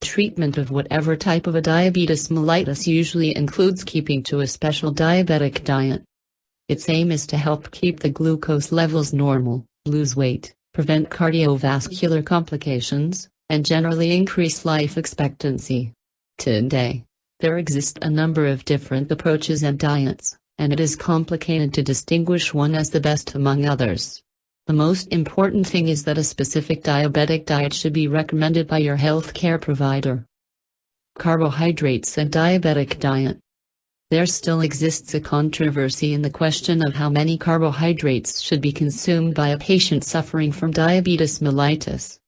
Treatment of whatever type of a diabetes mellitus usually includes keeping to a special diabetic diet. Its aim is to help keep the glucose levels normal, lose weight, prevent cardiovascular complications, and generally increase life expectancy. Today, there exist a number of different approaches and diets, and it is complicated to distinguish one as the best among others. The most important thing is that a specific diabetic diet should be recommended by your healthcare provider. Carbohydrates and diabetic diet. There still exists a controversy in the question of how many carbohydrates should be consumed by a patient suffering from diabetes mellitus.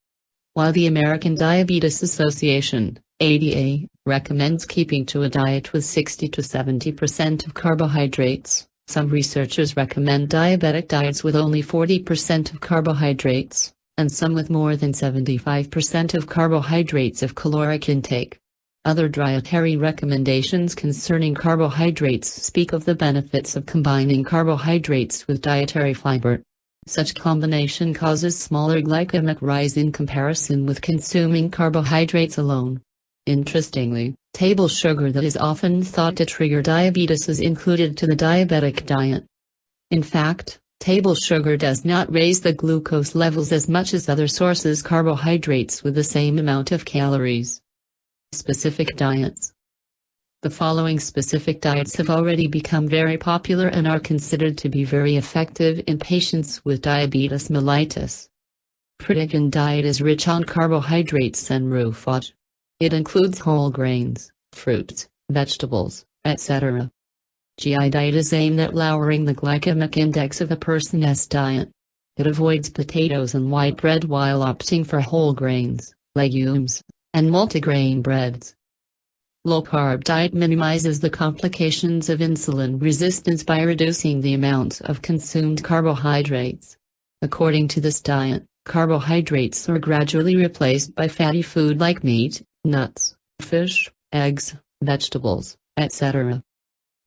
While the American Diabetes Association, ADA, recommends keeping to a diet with 60 to 70% of carbohydrates, some researchers recommend diabetic diets with only 40% of carbohydrates, and some with more than 75% of carbohydrates of caloric intake. Other dietary recommendations concerning carbohydrates speak of the benefits of combining carbohydrates with dietary fiber. Such combination causes smaller glycemic rise in comparison with consuming carbohydrates alone. Interestingly, table sugar that is often thought to trigger diabetes is included to the diabetic diet. In fact, table sugar does not raise the glucose levels as much as other sources carbohydrates with the same amount of calories. Specific diets. The following specific diets have already become very popular and are considered to be very effective in patients with diabetes mellitus. Pritikin diet is rich on carbohydrates and raw fat. It includes whole grains, fruits, vegetables, etc. GI diet is aimed at lowering the glycemic index of a person's diet. It avoids potatoes and white bread while opting for whole grains, legumes, and multigrain breads. Low-carb diet minimizes the complications of insulin resistance by reducing the amount of consumed carbohydrates. According to this diet, carbohydrates are gradually replaced by fatty food like meat, nuts, fish, eggs, vegetables, etc.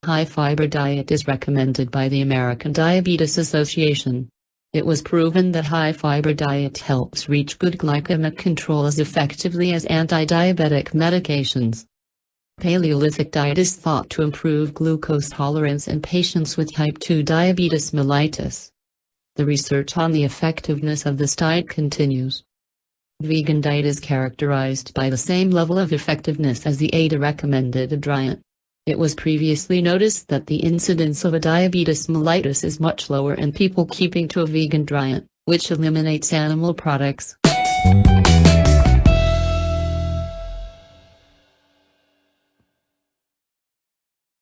High-fiber diet is recommended by the American Diabetes Association. It was proven that high-fiber diet helps reach good glycemic control as effectively as anti-diabetic medications. Paleolithic diet is thought to improve glucose tolerance in patients with type 2 diabetes mellitus. The research on the effectiveness of this diet continues. Vegan diet is characterized by the same level of effectiveness as the ADA recommended diet. It was previously noticed that the incidence of a diabetes mellitus is much lower in people keeping to a vegan diet, which eliminates animal products.